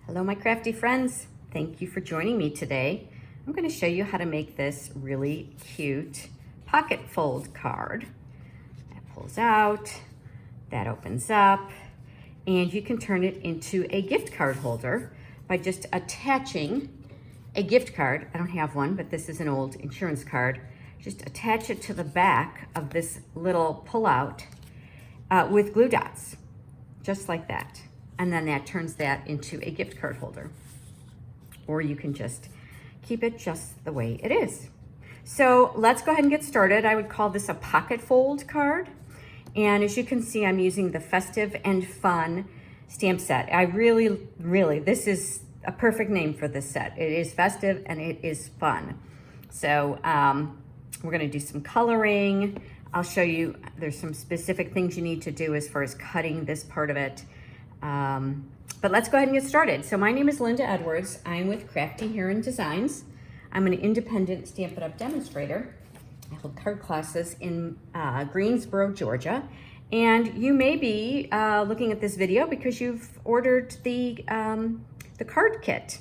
Hello, my crafty friends. Thank you for joining me today. I'm going to show you how to make this really cute pocket fold card. That pulls out, that opens up, and you can turn it into a gift card holder by just attaching a gift card. I don't have one, but this is an old insurance card. Just attach it to the back of this little pull-out with glue dots, just like that. And then that turns that into a gift card holder. Or you can just keep it just the way it is. So let's go ahead and get started. I would call this a pocket fold card. And as you can see, I'm using the Festive and Fun Stamp Set. I really, this is a perfect name for this set. It is festive and it is fun. So we're gonna do some coloring. I'll show you, there's some specific things you need to do as far as cutting this part of it. But let's go ahead and get started. So my name is Linda Edwards. I'm with Crafty Heron Designs. I'm an independent Stampin' Up demonstrator. I hold card classes in Greensboro, Georgia. And you may be looking at this video because you've ordered the card kit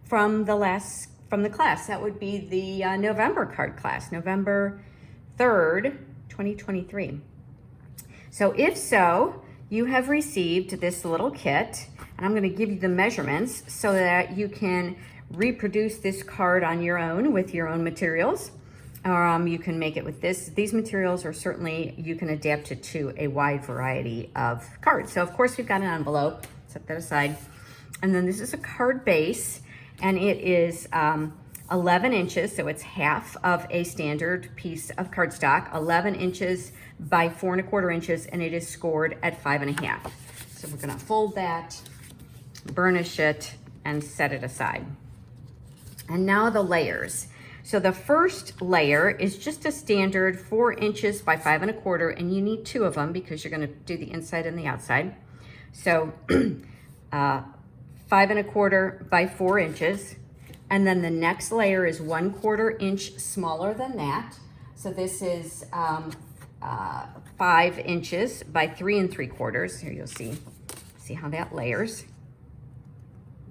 from the class. That would be the November card class, November 3rd, 2023. So if so, you have received this little kit, and I'm going to give you the measurements so that you can reproduce this card on your own with your own materials. You can make it with these materials, or certainly you can adapt it to a wide variety of cards. So of course we've got an envelope, set that aside. And then this is a card base, and it is 11 inches, so it's half of a standard piece of cardstock, 11 inches by 4 1/4 inches, and it is scored at 5 1/2. So we're gonna fold that, burnish it, and set it aside. And now the layers. So the first layer is just a standard 4 inches by 5 1/4, and you need 2 of them because you're gonna do the inside and the outside. So 5 1/4 by 4 inches. And then the next layer is 1/4 inch smaller than that. So this is 5 inches by 3 3/4. Here you'll see how that layers.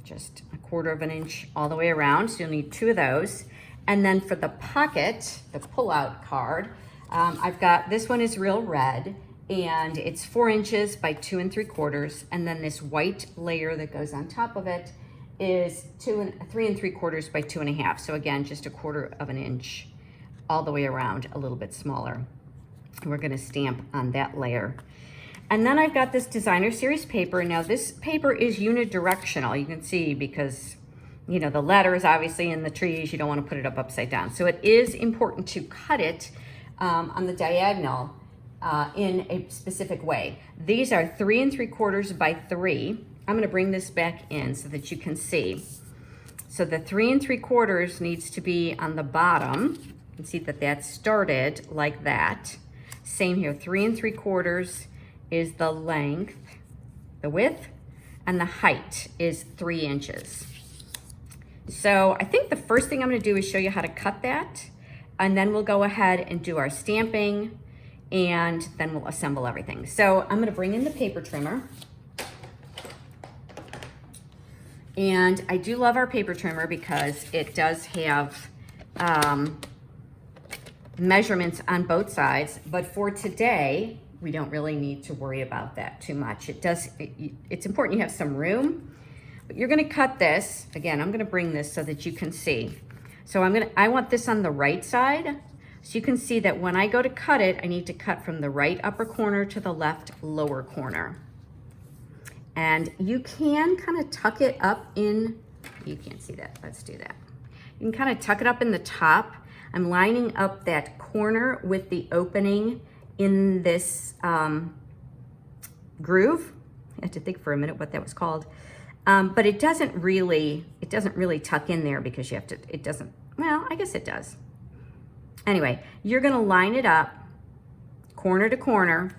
Just 1/4 inch all the way around. So you'll need 2 of those. And then for the pocket, the pull-out card, I've got, this one is real red, and it's 4 inches by 2 3/4. And then this white layer that goes on top of it is 3 3/4 by 2 1/2. So again, just 1/4 inch all the way around, a little bit smaller. We're gonna stamp on that layer. And then I've got this designer series paper. Now this paper is unidirectional, you can see, because you know the letters obviously in the trees, you don't want to put it up upside down. So it is important to cut it on the diagonal in a specific way. These are 3 3/4 by 3. I'm going to bring this back in so that you can see. So the 3 3/4 needs to be on the bottom. You can see that that started like that. Same here, 3 3/4 is the length, the width, and the height is 3 inches. So I think the first thing I'm going to do is show you how to cut that, and then we'll go ahead and do our stamping, and then we'll assemble everything. So I'm going to bring in the paper trimmer. And I do love our paper trimmer because it does have measurements on both sides, but for today, we don't really need to worry about that too much. It's important you have some room, but you're gonna cut this. Again, I'm gonna bring this so that you can see. So I want this on the right side, so you can see that when I go to cut it, I need to cut from the right upper corner to the left lower corner. And you can kind of tuck it up in, you can't see that, let's do that. You can kind of tuck it up in the top. I'm lining up that corner with the opening in this groove. I had to think for a minute what that was called. But it doesn't really tuck in there because you have to, it doesn't, well, I guess it does. Anyway, you're gonna line it up corner to corner.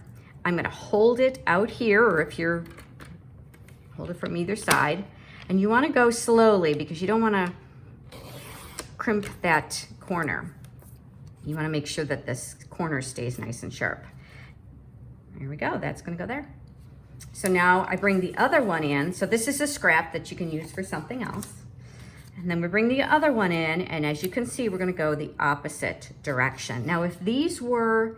I'm gonna hold it out here, or if you're, hold it from either side. And you wanna go slowly because you don't wanna crimp that corner. You wanna make sure that this corner stays nice and sharp. Here we go, that's gonna go there. So now I bring the other one in. So this is a scrap that you can use for something else. And then we bring the other one in, and as you can see, we're gonna go the opposite direction. Now, if these were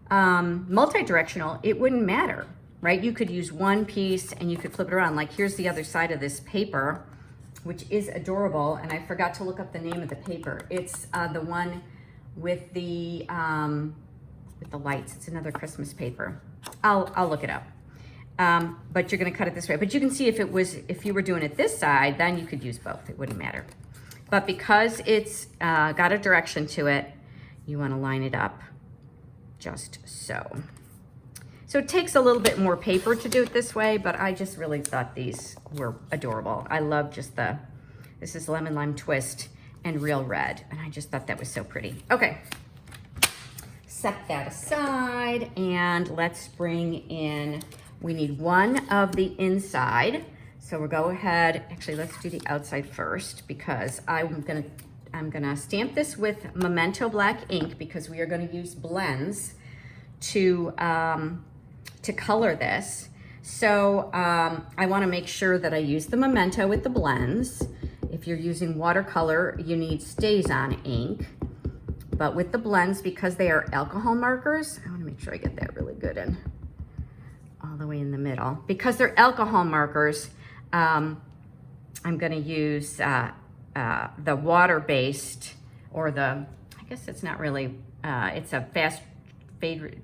multi-directional, it wouldn't matter, right? You could use one piece and you could flip it around. Like here's the other side of this paper, which is adorable. And I forgot to look up the name of the paper. It's the one with the lights. It's another Christmas paper. I'll look it up. But you're gonna cut it this way. But you can see if you were doing it this side, then you could use both. It wouldn't matter. But because it's got a direction to it, you wanna line it up just so. So it takes a little bit more paper to do it this way, but I just really thought these were adorable. I love just this is Lemon Lime Twist and Real Red, and I just thought that was so pretty. Okay, set that aside, and let's bring in, we need one of the inside. So we'll go ahead, actually let's do the outside first, because I'm gonna stamp this with Memento black ink, because we are gonna use blends to color this. So I wanna make sure that I use the Memento with the blends. If you're using watercolor, you need StazOn ink. But with the blends, because they are alcohol markers, I wanna make sure I get that really good in, all the way in the middle. Because they're alcohol markers, I'm gonna use the water-based, or I guess it's not really, it's a fast fade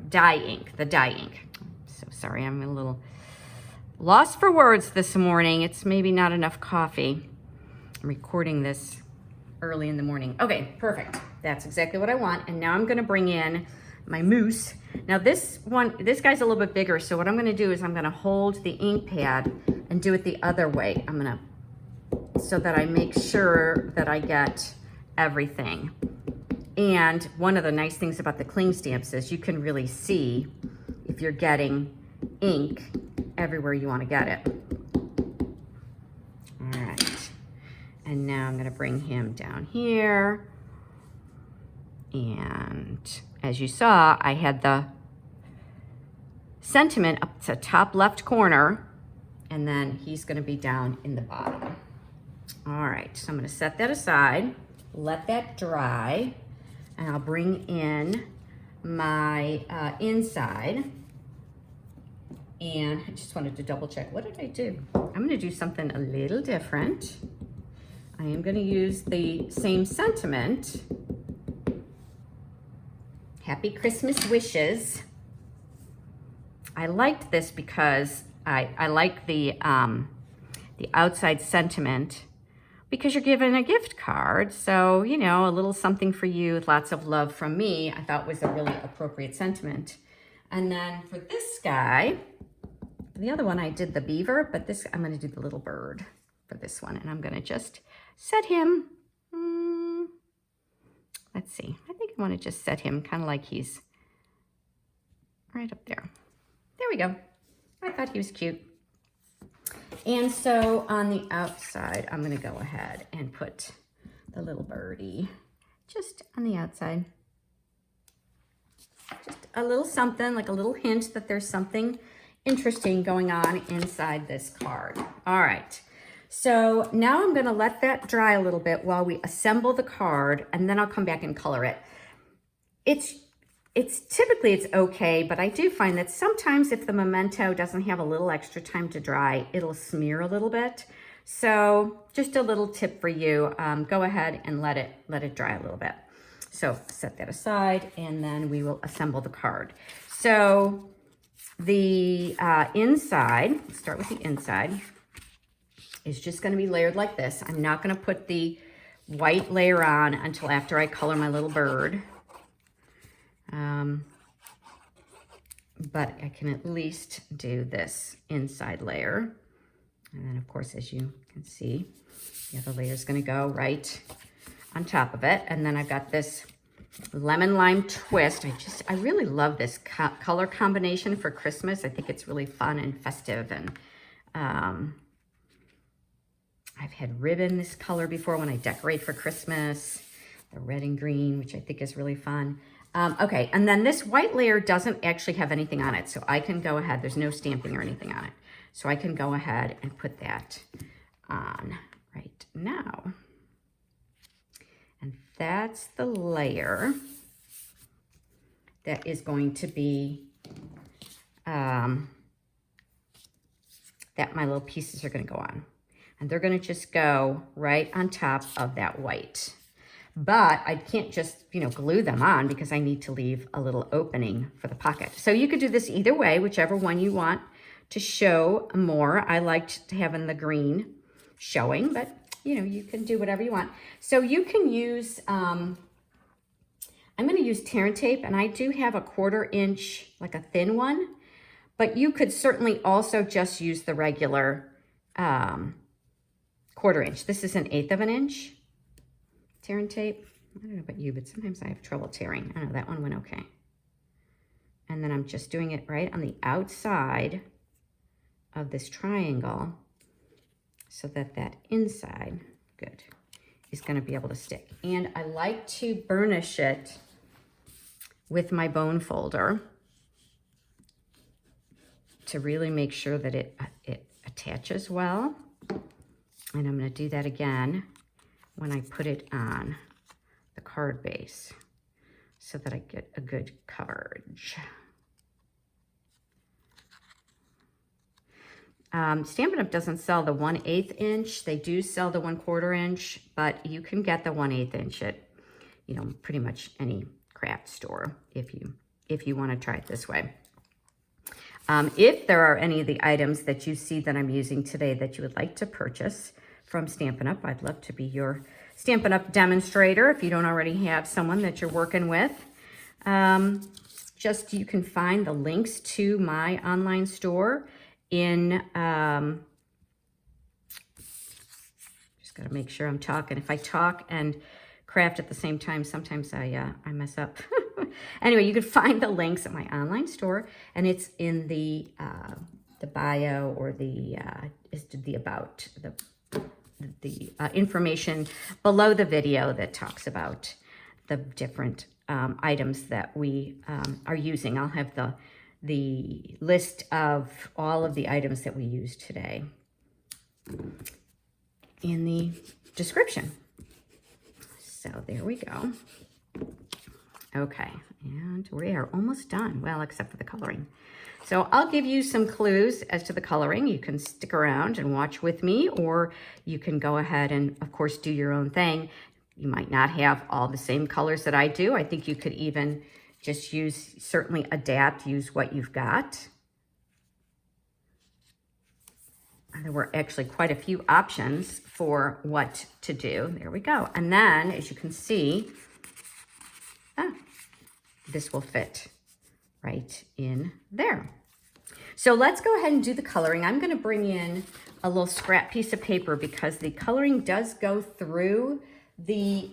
dye ink, the dye ink. So sorry, I'm a little lost for words this morning. It's maybe not enough coffee. I'm recording this early in the morning. Okay, perfect. That's exactly what I want. And now I'm gonna bring in my mousse. Now this guy's a little bit bigger, so what I'm gonna do is I'm gonna hold the ink pad and do it the other way. So that I make sure that I get everything. And one of the nice things about the cling stamps is you can really see if you're getting ink everywhere you want to get it. All right. And now I'm going to bring him down here. And as you saw, I had the sentiment up to top left corner, and then he's going to be down in the bottom. All right, so I'm going to set that aside, let that dry, and I'll bring in my inside. And I just wanted to double check. What did I do? I'm going to do something a little different. I am going to use the same sentiment. Happy Christmas wishes. I liked this because I like the outside sentiment, because you're given a gift card. So, you know, a little something for you with lots of love from me, I thought was a really appropriate sentiment. And then for this guy, the other one I did the beaver, but this, I'm gonna do the little bird for this one. And I'm gonna just set him, let's see. I think I wanna just set him kind of like he's right up there. There we go. I thought he was cute. And so on the outside, I'm gonna go ahead and put the little birdie just on the outside. Just a little something, like a little hint that there's something interesting going on inside this card. All right, so now I'm gonna let that dry a little bit while we assemble the card, and then I'll come back and color it. It's typically it's okay, but I do find that sometimes if the Memento doesn't have a little extra time to dry, it'll smear a little bit. So just a little tip for you, go ahead and let it dry a little bit. So set that aside, and then we will assemble the card. So the inside, let's start with the inside, is just gonna be layered like this. I'm not gonna put the white layer on until after I color my little bird. But I can at least do this inside layer. And then of course, as you can see, the other layer is gonna go right on top of it. And then I've got this lemon lime twist. I really love this color combination for Christmas. I think it's really fun and festive. And I've had ribbon this color before when I decorate for Christmas, the red and green, which I think is really fun. Okay, and then this white layer doesn't actually have anything on it, so I can go ahead, there's no stamping or anything on it. So I can go ahead and put that on right now. And that's the layer that is going to be, that my little pieces are gonna go on. And they're gonna just go right on top of that white. But I can't just, you know, glue them on because I need to leave a little opening for the pocket. So you could do this either way, whichever one you want to show more. I liked having the green showing, but you know, you can do whatever you want. So you can use, I'm gonna use tear and tape, and I do have a 1/4 inch, like a thin one, but you could certainly also just use the regular 1/4 inch. This is an 1/8 of an inch. Tear and tape. I don't know about you, but sometimes I have trouble tearing. I know that one went okay. And then I'm just doing it right on the outside of this triangle so that that inside, good, is going to be able to stick. And I like to burnish it with my bone folder to really make sure that it attaches well. And I'm going to do that again when I put it on the card base so that I get a good coverage. Stampin' Up! Doesn't sell the 1/8 inch. They do sell the 1/4 inch, but you can get the 1/8 inch at, you know, pretty much any craft store if you want to try it this way. If there are any of the items that you see that I'm using today that you would like to purchase from Stampin' Up!, I'd love to be your Stampin' Up! Demonstrator if you don't already have someone that you're working with. You can find the links to my online store in, just gotta make sure I'm talking. If I talk and craft at the same time, sometimes I mess up. Anyway, you can find the links at my online store, and it's in the bio, or the about, the information below the video that talks about the different items that we are using. I'll have the list of all of the items that we use today in the description. So there we go. Okay, and we are almost done. Well, except for the coloring. So I'll give you some clues as to the coloring. You can stick around and watch with me, or you can go ahead and, of course, do your own thing. You might not have all the same colors that I do. I think you could even just certainly adapt, use what you've got. There were actually quite a few options for what to do. There we go. And then, as you can see, this will fit right in there. So let's go ahead and do the coloring. I'm going to bring in a little scrap piece of paper because the coloring does go through the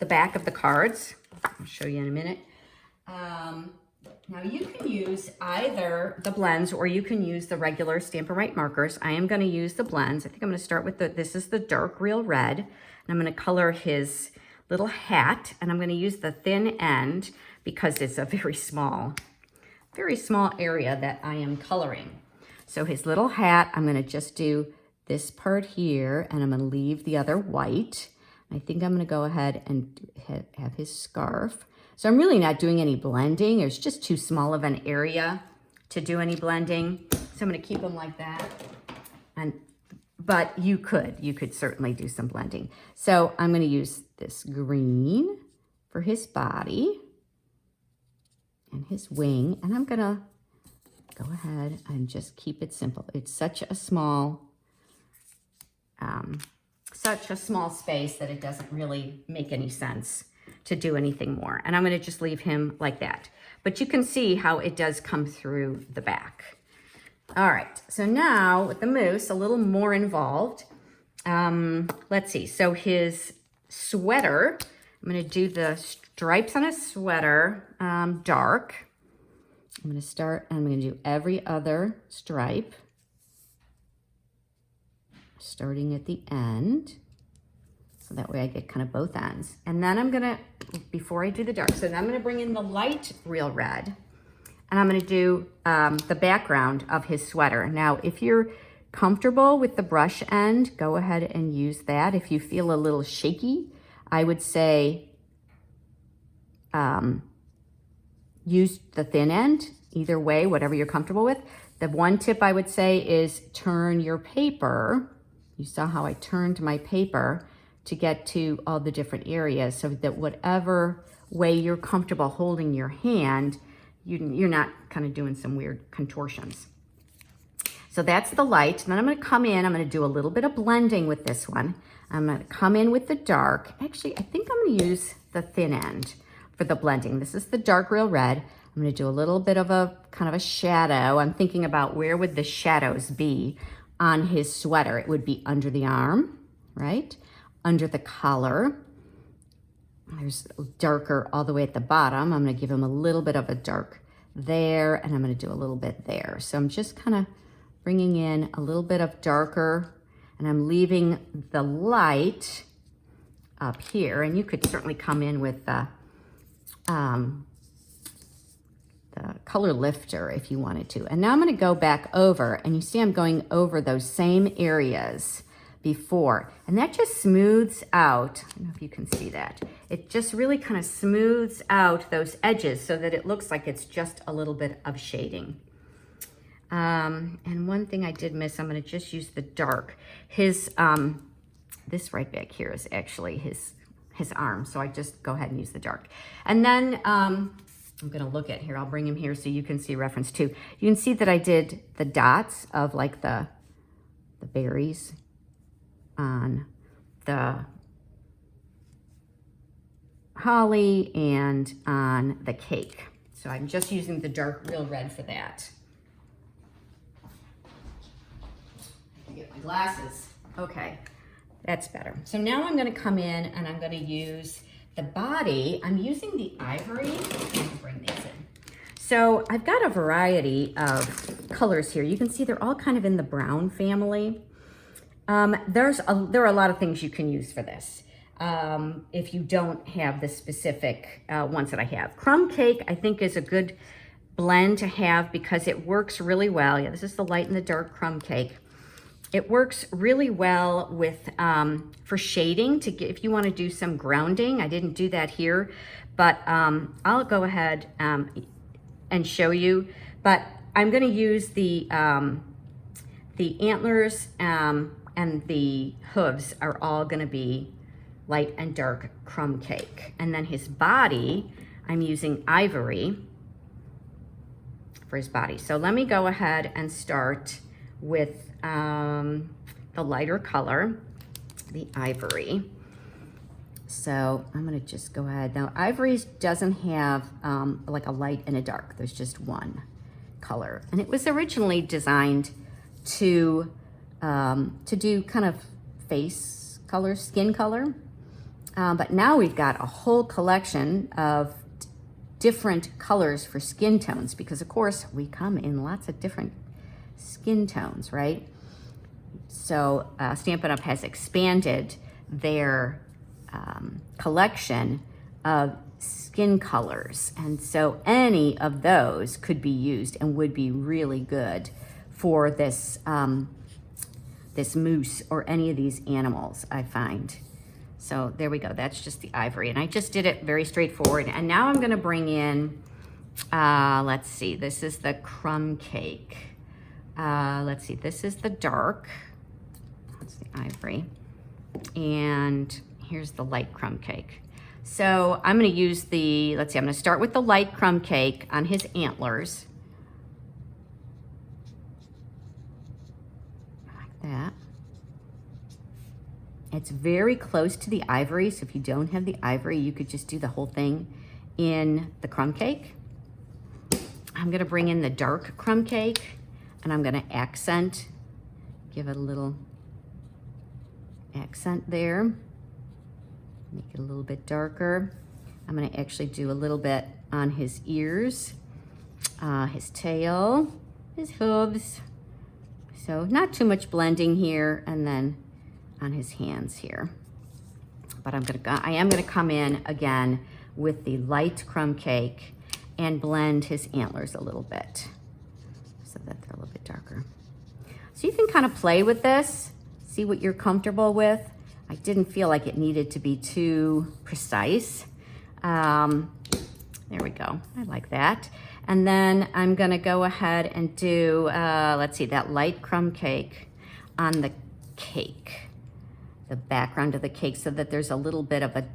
back of the cards. I'll show you in a minute. Now you can use either the blends or you can use the regular Stampin' Right markers. I am going to use the blends. I think I'm going to start with this is the dark real red, and I'm going to color his little hat, and I'm going to use the thin end because it's a very small area that I am coloring. So his little hat, I'm going to just do this part here, and I'm going to leave the other white. I think I'm going to go ahead and have his scarf. So I'm really not doing any blending. It's just too small of an area to do any blending. So I'm going to keep them like that. But you could certainly do some blending. So I'm going to use this green for his body and his wing. And I'm going to go ahead and just keep it simple. It's such a small space that it doesn't really make any sense to do anything more. And I'm going to just leave him like that. But you can see how it does come through the back. All right, so now with the moose, a little more involved. Let's see, so his sweater, I'm going to do the stripes on his sweater, dark. I'm going to do every other stripe, starting at the end. So that way I get kind of both ends. And then I'm gonna, before I do the dark, so then I'm gonna bring in the light real red, and I'm gonna do the background of his sweater. Now, if you're comfortable with the brush end, go ahead and use that. If you feel a little shaky, I would say use the thin end. Either way, whatever you're comfortable with. The one tip I would say is turn your paper. You saw how I turned my paper to get to all the different areas, so that whatever way you're comfortable holding your hand, you're not kind of doing some weird contortions. So that's the light. And then I'm going to come in, I'm going to do a little bit of blending with this one. I'm going to come in with the dark. Actually, I think I'm going to use the thin end for the blending. This is the dark real red. I'm going to do a little bit of a kind of a shadow. I'm thinking about where would the shadows be on his sweater. It would be under the arm, right? Under the collar. There's darker all the way at the bottom. I'm going to give him a little bit of a dark there, and I'm going to do a little bit there. So I'm just kind of bringing in a little bit of darker, and I'm leaving the light up here. And you could certainly come in with the color lifter if you wanted to. And now I'm going to go back over, and you see I'm going over those same areas before, and that just smooths out. I don't know if you can see that. It just really kind of smooths out those edges so that it looks like it's just a little bit of shading. And one thing I did miss, I'm going to just use the dark. His this right back here is actually his arm, so I just go ahead and use the dark. And then I'm going to look at here. I'll bring him here so you can see reference too. You can see that I did the dots of like the berries on the holly and on the cake. So I'm just using the dark real red for that. I get my glasses. Okay, that's better. So now I'm going to come in and I'm going to use the body. I'm using the ivory. Let's bring these in. So I've got a variety of colors here. You can see they're all kind of in the brown family. There are a lot of things you can use for this. If you don't have the specific ones that I have. Crumb cake, I think, is a good blend to have because it works really well. Yeah, this is the light and the dark crumb cake. It works really well with for shading, if you want to do some grounding. I didn't do that here, but I'll go ahead and show you. But I'm going to use the antlers and the hooves are all going to be light and dark crumb cake. And then his body, I'm using ivory for his body. So let me go ahead and start with the lighter color, the ivory. So I'm going to just go ahead. Now, ivory doesn't have like a light and a dark. There's just one color. And it was originally designed to do kind of face color, skin color. But now we've got a whole collection of different colors for skin tones because, of course, we come in lots of different skin tones, right? So Stampin' Up! Has expanded their collection of skin colors. And so any of those could be used and would be really good for this this moose or any of these animals, I find. So there we go. That's just the ivory. And I just did it very straightforward. And now I'm going to bring in, let's see, this is the crumb cake. Let's see, this is the dark. That's the ivory. And here's the light crumb cake. So I'm going to use the, let's see, I'm going to start with the light crumb cake on his antlers. Like that. It's very close to the ivory, so if you don't have the ivory, you could just do the whole thing in the crumb cake. I'm going to bring in the dark crumb cake, and I'm going to accent, give it a little accent there, make it a little bit darker. I'm going to actually do a little bit on his ears, his tail, his hooves. So not too much blending here, and then on his hands here. but I am gonna come in again with the light crumb cake and blend his antlers a little bit so that they're a little bit darker. So you can kind of play with this, see what you're comfortable with. I didn't feel like it needed to be too precise. There we go, I like that. And then I'm gonna go ahead and do, let's see, that light crumb cake on the cake, the background of the cake, so that there's a little bit of a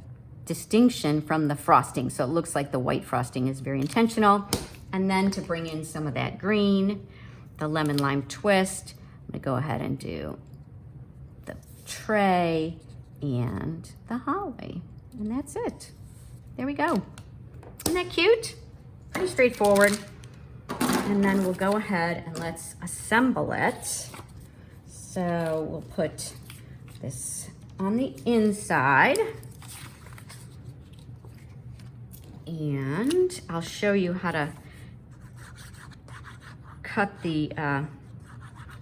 distinction from the frosting. So it looks like the white frosting is very intentional. And then to bring in some of that green, the lemon lime twist, I'm gonna go ahead and do the tray and the holly. And that's it. There we go. Isn't that cute? Pretty straightforward. And then we'll go ahead and let's assemble it. So we'll put this on the inside. And I'll show you how to cut the,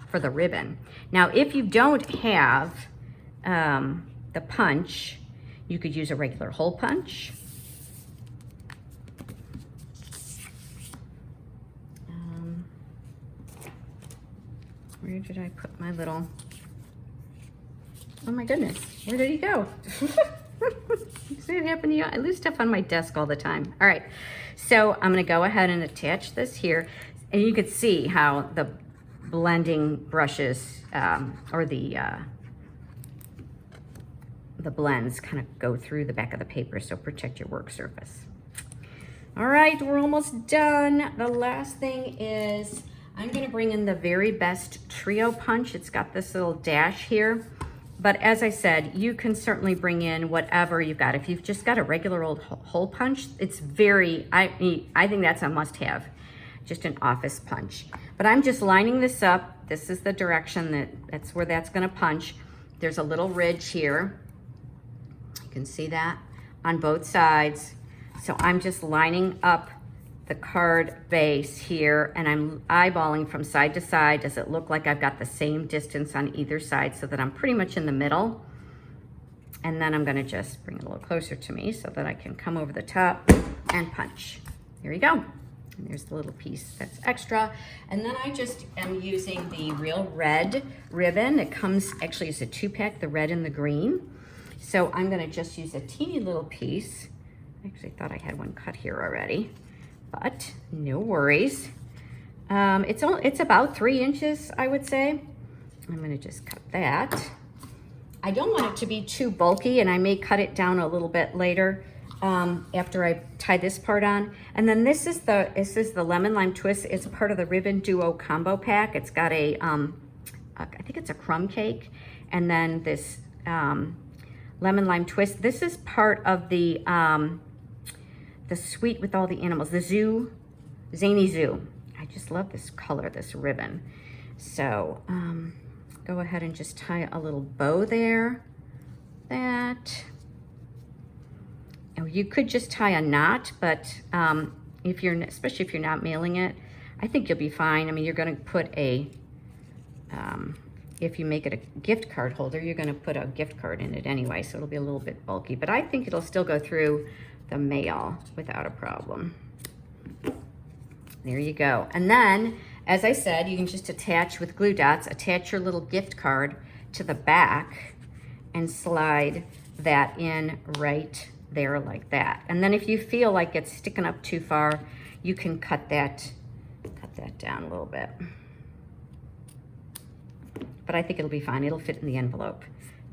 for the ribbon. Now, if you don't have the punch, you could use a regular hole punch. Where did I put my little, oh my goodness, where did he go? See it happen to you? I lose stuff on my desk all the time. All right, so I'm gonna go ahead and attach this here, and you can see how the blending brushes or the blends kind of go through the back of the paper, so protect your work surface. All right, we're almost done. The last thing is I'm gonna bring in the Very Best Trio Punch. It's got this little dash here. But as I said, you can certainly bring in whatever you've got. If you've just got a regular old hole punch, it's very, I think that's a must-have, just an office punch. But I'm just lining this up. This is the direction that's where that's gonna punch. There's a little ridge here. You can see that on both sides. So I'm just lining up the card base here, and I'm eyeballing from side to side. Does it look like I've got the same distance on either side, so that I'm pretty much in the middle? And then I'm gonna just bring it a little closer to me so that I can come over the top and punch. Here you go. And there's the little piece that's extra. And then I just am using the Real Red ribbon. It comes, actually it's a 2-pack, the red and the green. So I'm gonna just use a teeny little piece. I actually thought I had one cut here already, but no worries. It's about 3 inches, I would say. I'm gonna just cut that. I don't want it to be too bulky, and I may cut it down a little bit later after I tie this part on. And then this is the lemon lime twist. It's part of the Ribbon Duo combo pack. It's got a, I think it's a crumb cake, and then this lemon lime twist. This is part of the Sweet with All the Animals, the Zany Zoo. I just love this color, this ribbon. So go ahead and just tie a little bow there. That. Or you could just tie a knot, but especially if you're not mailing it, I think you'll be fine. I mean, you're gonna put a, if you make it a gift card holder, you're gonna put a gift card in it anyway, so it'll be a little bit bulky, but I think it'll still go through the mail without a problem. There you go. And then, as I said, you can just attach with glue dots, attach your little gift card to the back and slide that in right there like that. And then if you feel like it's sticking up too far, you can cut that down a little bit. But I think it'll be fine. It'll fit in the envelope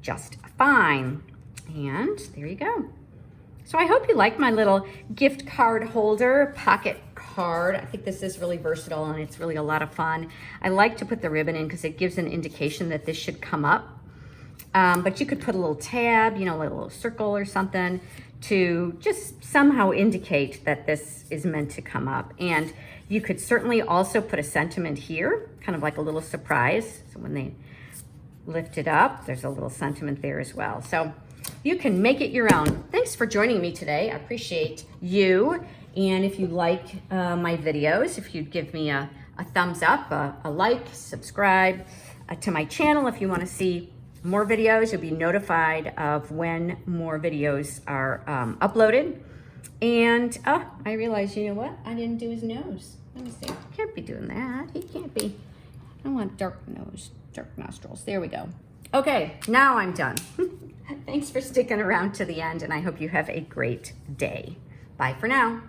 just fine. And there you go. So I hope you like my little gift card holder, pocket card. I think this is really versatile, and it's really a lot of fun. I like to put the ribbon in because it gives an indication that this should come up. But you could put a little tab, you know, like a little circle or something to just somehow indicate that this is meant to come up. And you could certainly also put a sentiment here, kind of like a little surprise. So when they lift it up, there's a little sentiment there as well. So you can make it your own. Thanks for joining me today. I appreciate you. And if you like my videos, if you'd give me a thumbs up, a like, subscribe to my channel if you want to see more videos. You'll be notified of when more videos are uploaded. And, oh, I realized, you know what? I didn't do his nose. Let me see. Can't be doing that. He can't be. I want dark nose, dark nostrils. There we go. Okay, now I'm done. Thanks for sticking around to the end, and I hope you have a great day. Bye for now.